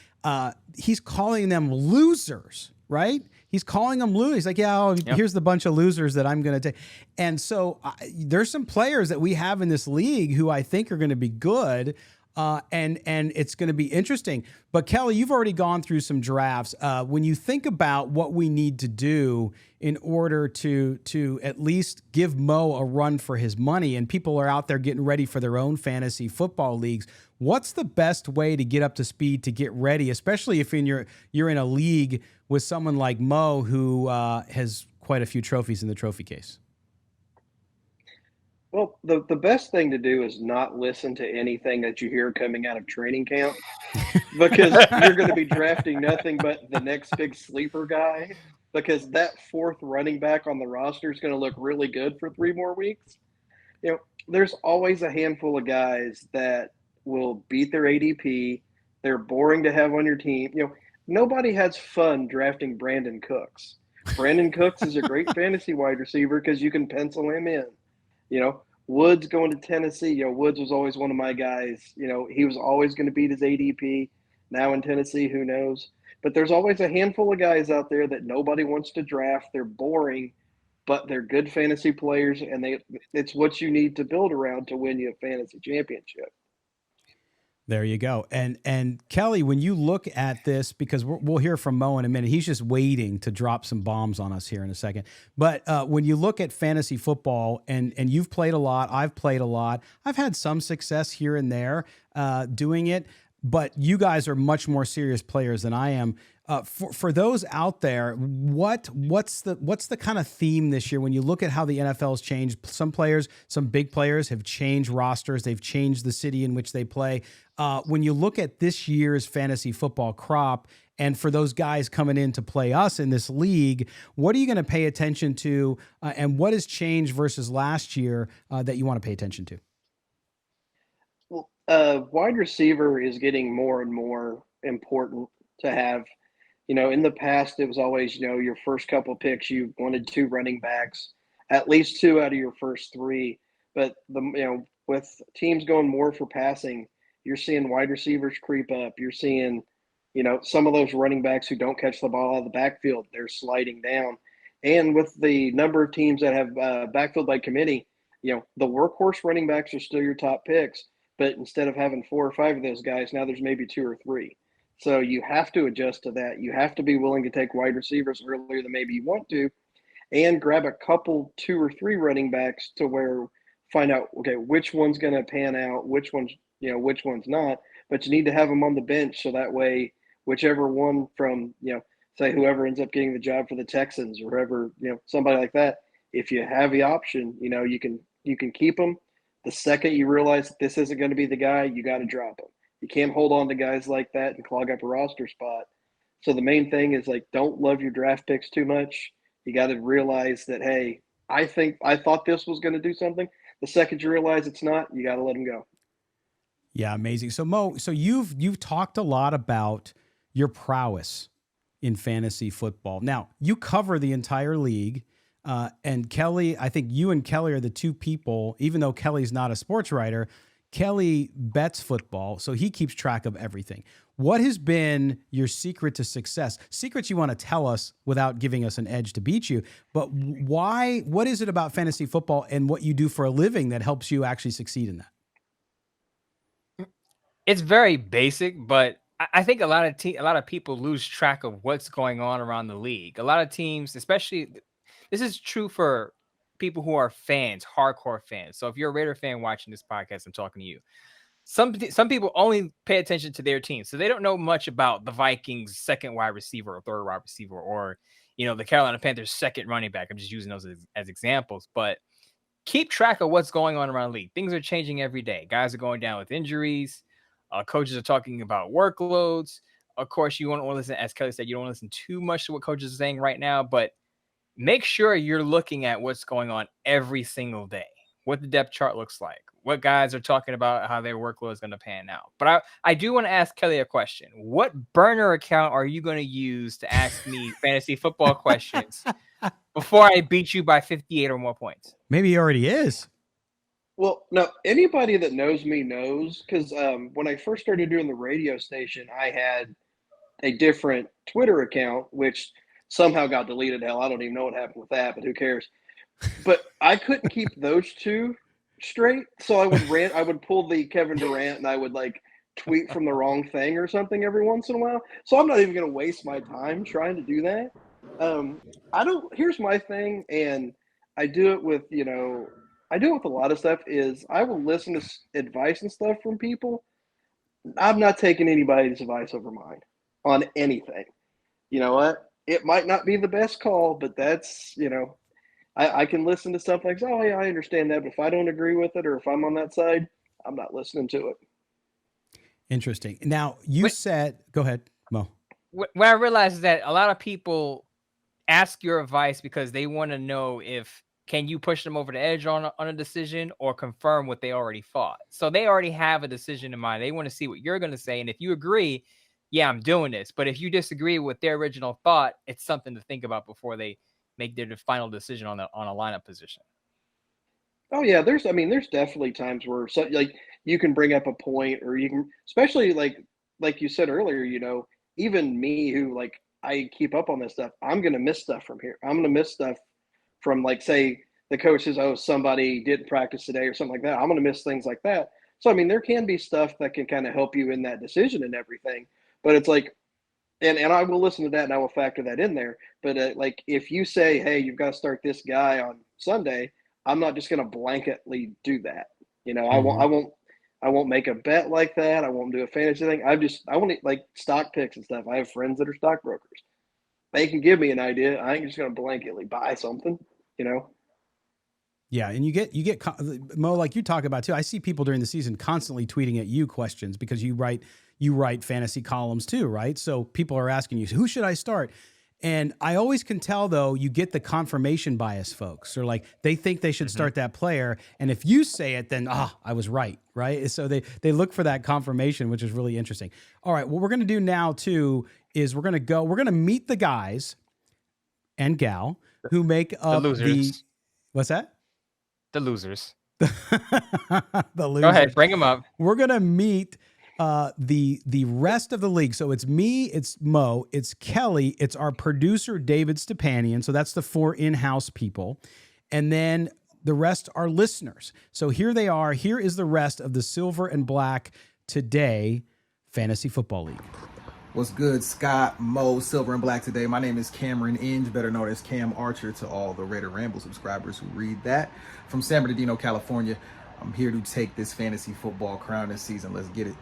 He's calling them losers, right? He's calling them losers. He's like, here's the bunch of losers that I'm going to take. And so there's some players that we have in this league who I think are going to be good. And it's going to be interesting. But Kelly, you've already gone through some drafts. When you think about what we need to do in order to at least give Mo a run for his money, and people are out there getting ready for their own fantasy football leagues, what's the best way to get up to speed, to get ready, especially if you're in a league with someone like Mo who has quite a few trophies in the trophy case? Well, the best thing to do is not listen to anything that you hear coming out of training camp, because you're going to be drafting nothing but the next big sleeper guy, because that fourth running back on the roster is going to look really good for 3 more weeks. There's always a handful of guys that will beat their ADP. They're boring to have on your team. Nobody has fun drafting Brandon Cooks. Brandon Cooks is a great fantasy wide receiver because you can pencil him in. Woods going to Tennessee. Woods was always one of my guys. He was always going to beat his ADP. Now in Tennessee, who knows? But there's always a handful of guys out there that nobody wants to draft. They're boring. but they're good fantasy players, and it's what you need to build around to win you a fantasy championship. There you go. And Kelly, when you look at this, because we'll hear from Mo in a minute, he's just waiting to drop some bombs on us here in a second. But when you look at fantasy football, and you've played a lot, I've played a lot, I've had some success here and there doing it, but you guys are much more serious players than I am. For those out there, what's the kind of theme this year when you look at how the NFL's changed? Some players, some big players have changed rosters. They've changed the city in which they play. When you look at this year's fantasy football crop, and for those guys coming in to play us in this league, what are you going to pay attention to, and what has changed versus last year that you want to pay attention to? Well, wide receiver is getting more and more important to have. In the past, it was always, your first couple picks, you wanted 2 running backs, at least 2 out of your first 3. But with teams going more for passing, you're seeing wide receivers creep up. You're seeing, some of those running backs who don't catch the ball out of the backfield, they're sliding down. And with the number of teams that have backfield by committee, the workhorse running backs are still your top picks. But instead of having 4 or 5 of those guys, now there's maybe 2 or 3. So you have to adjust to that. You have to be willing to take wide receivers earlier than maybe you want to, and grab a couple 2 or 3 running backs to find out, okay, which one's going to pan out, which one's not. But you need to have them on the bench so that way, whichever one from, say whoever ends up getting the job for the Texans or whoever, somebody like that, if you have the option, you can keep them. The second you realize that this isn't going to be the guy, you got to drop them. You can't hold on to guys like that and clog up a roster spot. So the main thing is, don't love your draft picks too much. You got to realize that, hey, I thought this was going to do something. The second you realize it's not, you got to let them go. Yeah, amazing. So Mo, you've talked a lot about your prowess in fantasy football. Now, you cover the entire league. And Kelly, I think you and Kelly are the 2 people, even though Kelly's not a sports writer, Kelly bets football, so he keeps track of everything. What has been your secret to success? Secrets you want to tell us without giving us an edge to beat you, but why? What is it about fantasy football and what you do for a living that helps you actually succeed in that? It's very basic, but I think a lot of people lose track of what's going on around the league. A lot of teams, especially, this is true for people who are fans, hardcore fans. So if you're a Raider fan watching this podcast, I'm talking to you. Some people only pay attention to their team, so they don't know much about the Vikings' second wide receiver or third wide receiver, or the Carolina Panthers' second running back. I'm just using those as examples, but keep track of what's going on around the league. Things are changing every day. Guys are going down with injuries. Coaches are talking about workloads. Of course, you don't want to listen, as Kelly said, you don't want to listen too much to what coaches are saying right now, but make sure you're looking at what's going on every single day, what the depth chart looks like, what guys are talking about, how their workload is going to pan out. But I do want to ask Kelly a question. What burner account are you going to use to ask me fantasy football questions before I beat you by 58 or more points? Maybe he already is. Well, no, anybody that knows me knows, because when I first started doing the radio station, I had a different Twitter account, which somehow got deleted. Hell, I don't even know what happened with that, but who cares? But I couldn't keep those 2 straight, so I would pull the Kevin Durant, and I would tweet from the wrong thing or something every once in a while. So I'm not even going to waste my time trying to do that. Here's my thing, and I do it with a lot of stuff, is I will listen to advice and stuff from people. I'm not taking anybody's advice over mine on anything. You know what? It might not be the best call, but that's, I can listen to stuff like, oh, yeah, I understand that. But if I don't agree with it, or if I'm on that side, I'm not listening to it. Interesting. Now, said, go ahead, Mo. What I realized is that a lot of people ask your advice because they want to know can you push them over the edge on a decision, or confirm what they already thought. So they already have a decision in mind. They want to see what you're going to say. And if you agree, yeah, I'm doing this. But if you disagree with their original thought, it's something to think about before they make their final decision on a lineup position. Oh yeah, there's definitely times where you can bring up a point, or you can, especially like you said earlier, even me who I keep up on this stuff, I'm going to miss stuff from here. I'm going to miss stuff from like, say the coach says, oh, somebody didn't practice today or something like that. I'm going to miss things like that. So, I mean, there can be stuff that can kind of help you in that decision and everything, but it's like, and I will listen to that and I will factor that in there. But like, if you say, hey, you've got to start this guy on Sunday, I'm not just going to blanketly do that. You know, I won't make a bet like that. I won't do a fantasy thing. I want to like stock picks and stuff. I have friends that are stockbrokers. They can give me an idea. I ain't just going to blanketly buy something, you know? Yeah, and you get Mo, like you talk about too. I see people during the season constantly tweeting at you questions because you write fantasy columns too, right? So people are asking you, who should I start? And I always can tell though, you get the confirmation bias folks. Or like they think they should start that player, and if you say it, then I was right? So they look for that confirmation, which is really interesting. All right, what we're going to do now too is we're going to meet the guys and gal who make up the losers. What's that? The losers. The losers. Go ahead, bring them up. We're gonna meet the rest of the league. So it's me, it's Mo, it's Kelly, it's our producer David Stepanian. So that's the 4 in-house people, and then the rest are listeners. So here they are. Here is the rest of the Silver and Black Today Fantasy Football League. What's good, Scott, Mo, Silver and Black Today? My name is Cameron Inge, better known as Cam Archer to all the Raider Ramble subscribers who read that. From San Bernardino, California, I'm here to take this fantasy football crown this season. Let's get it.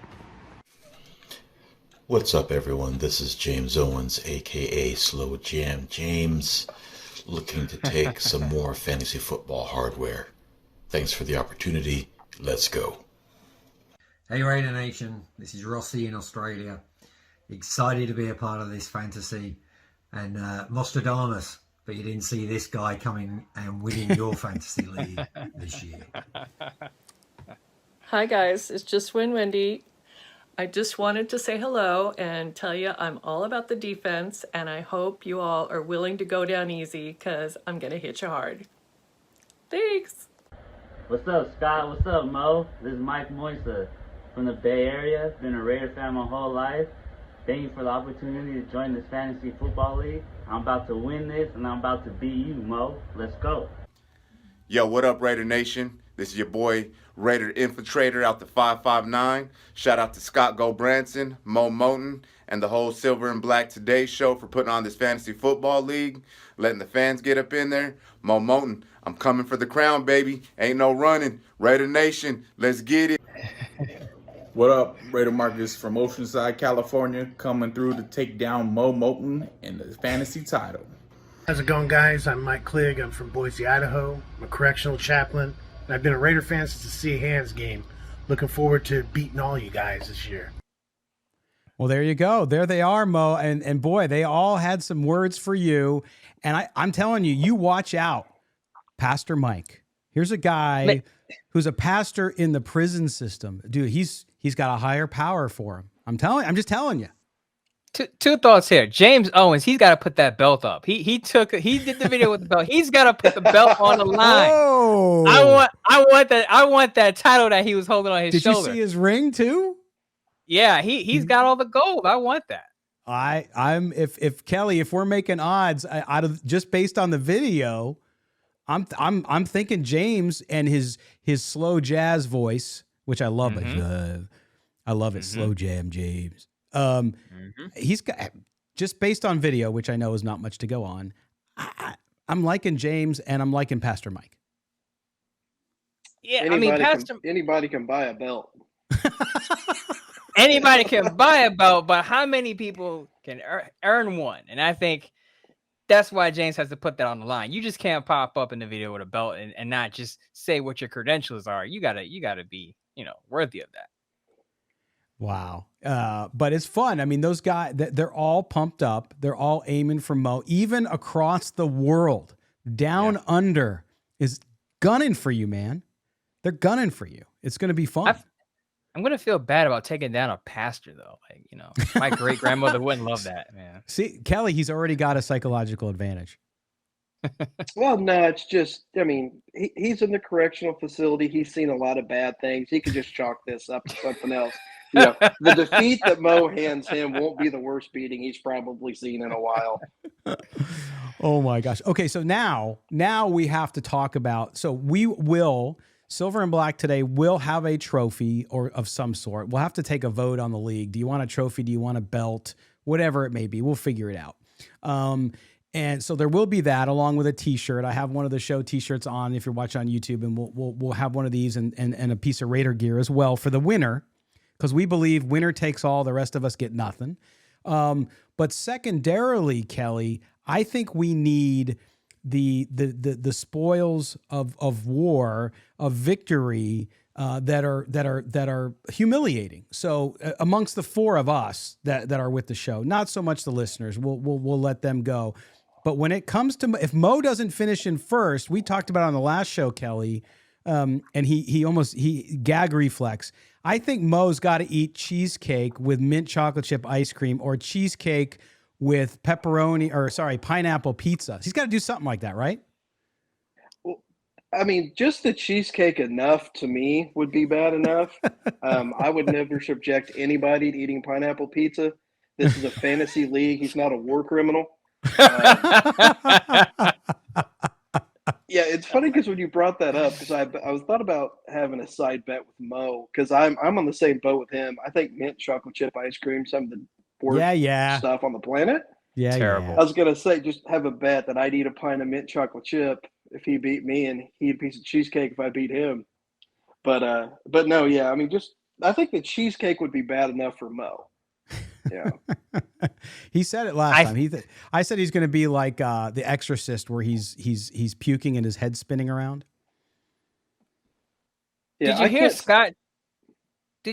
What's up, everyone? This is James Owens, a.k.a. Slow Jam James, looking to take some more fantasy football hardware. Thanks for the opportunity. Let's go. Hey, Raider Nation. This is Rossi in Australia. Excited to be a part of this fantasy, and Nostradamus, but you didn't see this guy coming and winning your fantasy league this year. Hi guys, it's just Wendy. I just wanted to say hello and tell you I'm all about the defense, and I hope you all are willing to go down easy because I'm going to hit you hard. Thanks. What's up, Scott? What's up, Mo? This is Mike Moisa from the Bay Area. Been a Raider fan my whole life. Thank you for the opportunity to join this fantasy football league. I'm about to win this, and I'm about to beat you, Mo. Let's go. Yo, what up, Raider Nation? This is your boy, Raider Infiltrator out the 559. Shout out to Scott Gulbransen, Mo Moton, and the whole Silver and Black Today show for putting on this fantasy football league, letting the fans get up in there. Mo Moton, I'm coming for the crown, baby. Ain't no running. Raider Nation, let's get it. What up, Raider Marcus from Oceanside, California, coming through to take down Mo Moton in the fantasy title. How's it going, guys? I'm Mike Cligg. I'm from Boise, Idaho. I'm a correctional chaplain, and I've been a Raider fan since the See Hands game. Looking forward to beating all you guys this year. Well, there you go. There they are, Mo. And boy, they all had some words for you. And I'm telling you, you watch out. Pastor Mike. Here's a guy who's a pastor in the prison system. Dude, he's got a higher power for him. I'm just telling you. Two thoughts here. James Owens, he's got to put that belt up. He did the video with the belt. He's got to put the belt on the line. Oh. I want that title that he was holding on his shoulder. Did you see his ring too? Yeah, he's got all the gold. I want that. If Kelly, if we're making odds out of just based on the video, I'm thinking James and his slow jazz voice, which I love. I love it. Slow jam James. He's got, just based on video, which I know is not much to go on. I'm liking James and I'm liking Pastor Mike. Yeah, anybody can buy a belt. Anybody can buy a belt, but how many people can earn one? And I think that's why James has to put that on the line. You just can't pop up in the video with a belt and not just say what your credentials are. You gotta be, worthy of that. Wow. But it's fun. I mean, those guys, they're all pumped up. They're all aiming for Mo. Even across the world, down under is gunning for you, man. They're gunning for you. It's going to be fun. I'm going to feel bad about taking down a pastor, though. My great-grandmother wouldn't love that, man. See, Kelly, he's already got a psychological advantage. Well, no, it's just, he's in the correctional facility. He's seen a lot of bad things. He could just chalk this up to something else. The defeat that Mo hands him won't be the worst beating he's probably seen in a while. Oh my gosh. Okay, so now we have to talk about. So we will Silver and Black today will have a trophy or of some sort. We'll have to take a vote on the league. Do you want a trophy? Do you want a belt? Whatever it may be, we'll figure it out. And so there will be that along with a T-shirt. I have one of the show T-shirts on if you're watching on YouTube, and we'll have one of these and a piece of Raider gear as well for the winner, because we believe winner takes all. The rest of us get nothing. But secondarily, Kelly, I think we need the spoils of war, of victory, that are humiliating. So amongst the four of us that are with the show, not so much the listeners, we'll let them go. But when it comes to, if Mo doesn't finish in first, we talked about it on the last show, Kelly, and he gag reflex. I think Mo's got to eat cheesecake with mint chocolate chip ice cream or cheesecake with pineapple pizza. He's got to do something like that, right? Well, I mean, just the cheesecake enough to me would be bad enough. I would never subject anybody to eating pineapple pizza. This is a fantasy league. He's not a war criminal. Yeah, it's funny because when you brought that up, because I was thought about having a side bet with Mo, because I'm on the same boat with him. I think mint chocolate chip ice cream, some of the worst stuff on the planet. Yeah, terrible. I was gonna say, just have a bet that I'd eat a pint of mint chocolate chip if he beat me, and he'd eat a piece of cheesecake if I beat him. But no, yeah, I mean, I think the cheesecake would be bad enough for Mo. Yeah. He said it last time. I said he's going to be like The Exorcist, where he's puking and his head spinning around. Yeah, Did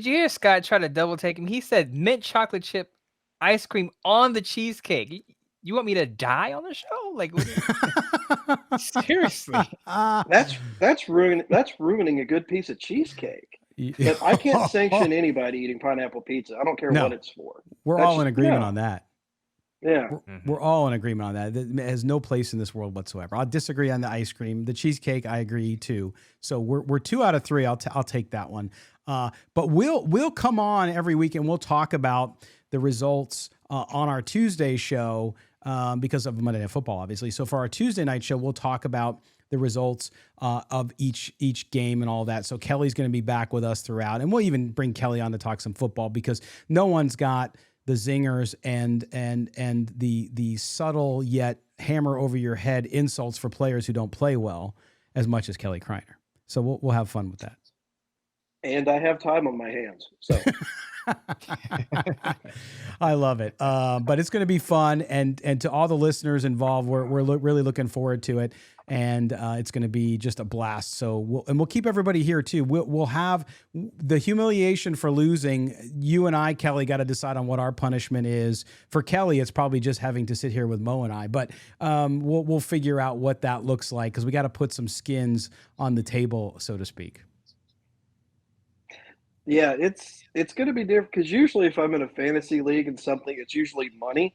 you hear Scott try to double take him? He said mint chocolate chip ice cream on the cheesecake. You want me to die on the show? Like, seriously? That's ruining a good piece of cheesecake. But I can't sanction anybody eating pineapple pizza. I don't care what it's for. We're all in agreement on that. Yeah. We're all in agreement on that. It has no place in this world whatsoever. I'll disagree on the ice cream. The cheesecake, I agree too. So we're 2 out of 3. I'll take that one. But we'll come on every week and we'll talk about the results on our Tuesday show because of Monday Night Football, obviously. So for our Tuesday night show, we'll talk about the results of each game and all that. So Kelly's going to be back with us throughout, and we'll even bring Kelly on to talk some football, because no one's got the zingers and the subtle yet hammer over your head insults for players who don't play well as much as Kelly Kriner. So we'll have fun with that. And I have time on my hands, so. I love it. But it's going to be fun, and to all the listeners involved, we're really looking forward to it, and it's going to be just a blast. So we'll keep everybody here too. We'll have the humiliation for losing. You and I, Kelly, got to decide on what our punishment is. For Kelly, it's probably just having to sit here with Mo and I, but we'll figure out what that looks like, because we got to put some skins on the table, so to speak. Yeah, it's going to be different, because usually if I'm in a fantasy league and something, it's usually money.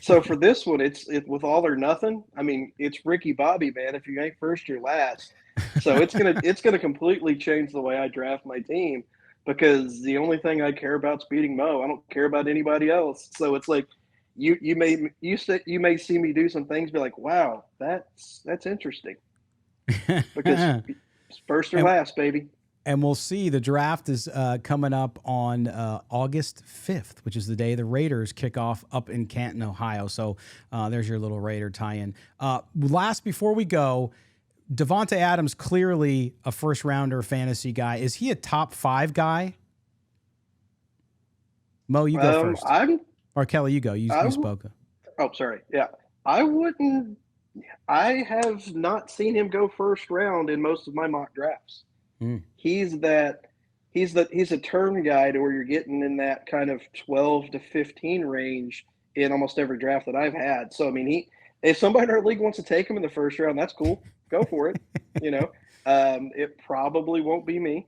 So for this one, it's with all or nothing. I mean, it's Ricky Bobby, man. If you ain't first, you're last. So it's gonna completely change the way I draft my team, because the only thing I care about is beating Mo. I don't care about anybody else. So it's like you may see me do some things, be like, wow, that's interesting, because it's first or last, baby. And we'll see. The draft is coming up on August 5th, which is the day the Raiders kick off up in Canton, Ohio. So there's your little Raider tie-in. Before we go, Devontae Adams, clearly a first-rounder fantasy guy. Is he a top 5 guy? Mo, you go first. Or Kelly, you go. You spoke. Oh, sorry. Yeah. I have not seen him go first round in most of my mock drafts. He's a turn guy to where you're getting in that kind of 12 to 15 range in almost every draft that I've had. So, I mean, if somebody in our league wants to take him in the first round, that's cool. Go for it. It probably won't be me.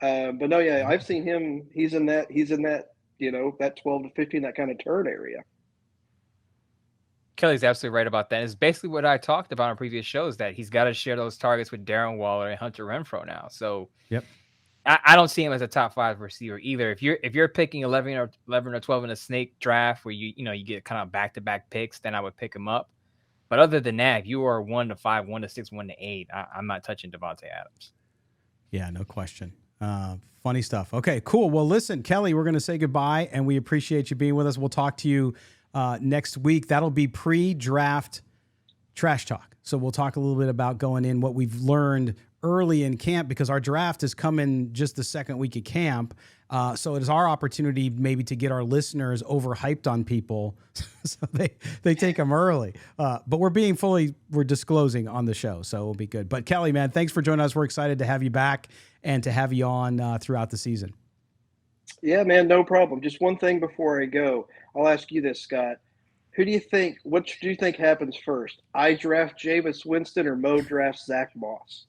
But no, yeah, I've seen him. He's in that, that 12 to 15, that kind of turn area. Kelly's absolutely right about that. It's basically what I talked about on previous shows, that he's got to share those targets with Darren Waller and Hunter Renfrow now. So yep, I don't see him as a top 5 receiver either. If you're picking 11 or 12 in a snake draft where you get kind of back-to-back picks, then I would pick him up. But other than that, if you are 1 to 5, 1 to 6, 1 to 8, I'm not touching Devontae Adams. Yeah, no question. Funny stuff. Okay, cool. Well, listen, Kelly, we're going to say goodbye, and we appreciate you being with us. We'll talk to you next week. That'll be pre-draft trash talk. So we'll talk a little bit about going in, what we've learned early in camp, because our draft is coming just the second week of camp. So it is our opportunity maybe to get our listeners overhyped on people so they take them early. But we're disclosing on the show, so it'll be good. But Kelly, man, thanks for joining us. We're excited to have you back and to have you on throughout the season. Yeah, man, no problem. Just one thing before I go. I'll ask you this, Scott. What do you think happens first? I draft Jameis Winston or Mo drafts Zach Moss?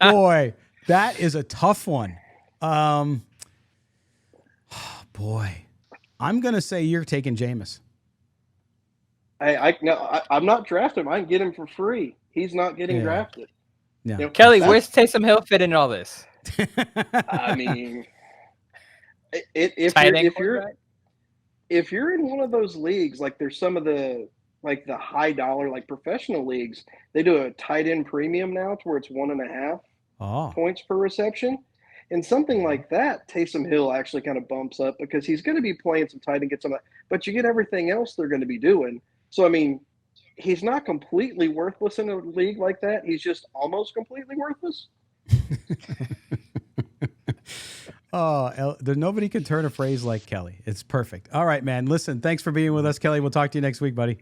Boy, that is a tough one. Boy, I'm going to say you're taking Jameis. I'm not drafting him. I can get him for free. He's not getting drafted. Yeah. You know, Kelly, where's Taysom Hill fit in all this? I mean, if you're in one of those leagues, like there's some of the high dollar, like professional leagues, they do a tight end premium now to where it's 1.5 points per reception. And something like that, Taysom Hill actually kind of bumps up because he's going to be playing some tight end, get some, but you get everything else they're going to be doing. So, I mean, he's not completely worthless in a league like that. He's just almost completely worthless. Nobody can turn a phrase like Kelly. It's perfect. All right, man. Listen, thanks for being with us, Kelly. We'll talk to you next week, buddy.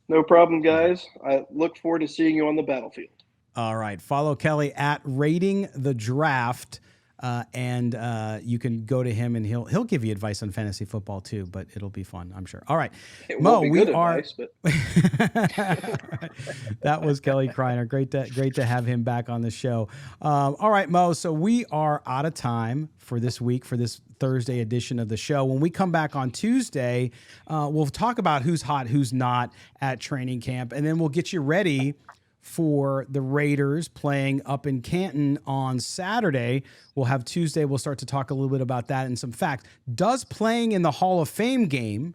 No problem, guys. I look forward to seeing you on the battlefield. All right. Follow Kelly at Rating the Draft. And you can go to him and he'll give you advice on fantasy football too, but it'll be fun, I'm sure. All right. Mo, advice, but that was Kelly Kriner. Great to have him back on the show. All right, Mo. So we are out of time for this week, for this Thursday edition of the show. When we come back on Tuesday, we'll talk about who's hot, who's not at training camp, and then we'll get you ready for the Raiders playing up in Canton on Saturday. We'll have Tuesday. We'll start to talk a little bit about that and some facts. Does playing in the Hall of Fame game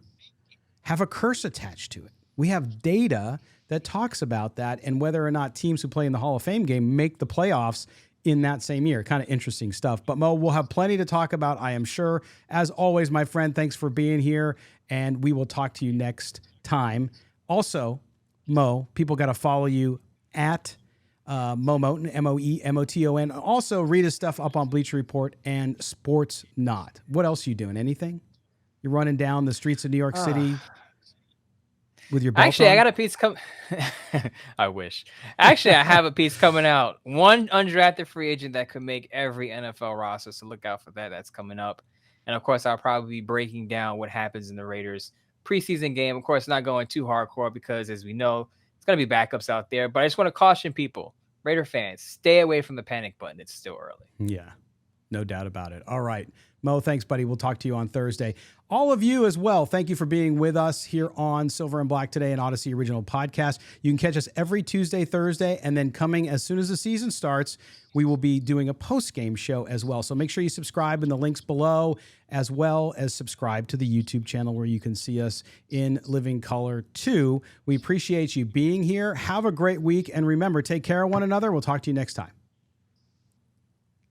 have a curse attached to it? We have data that talks about that and whether or not teams who play in the Hall of Fame game make the playoffs in that same year. Kind of interesting stuff. But Mo, we'll have plenty to talk about, I am sure. As always, my friend, thanks for being here, and we will talk to you next time. Also, Mo, people got to follow you at Mo Moton, MOEMOTON. Also, read his stuff up on Bleacher Report and Sports Not. What else are you doing? Anything? You're running down the streets of New York City with your belt Actually, on? I got a piece coming. I wish. Actually, I have a piece coming out. One undrafted free agent that could make every NFL roster, so look out for that. That's coming up. And, of course, I'll probably be breaking down what happens in the Raiders preseason game. Of course, not going too hardcore because, as we know, it's going to be backups out there. But I just want to caution people, Raider fans, stay away from the panic button. It's still early. Yeah, no doubt about it. All right. Mo, thanks, buddy. We'll talk to you on Thursday. All of you as well, thank you for being with us here on Silver and Black Today, an Odyssey original podcast. You can catch us every Tuesday, Thursday, and then coming as soon as the season starts, we will be doing a post-game show as well. So make sure you subscribe in the links below, as well as subscribe to the YouTube channel where you can see us in living color too. We appreciate you being here. Have a great week. And remember, take care of one another. We'll talk to you next time.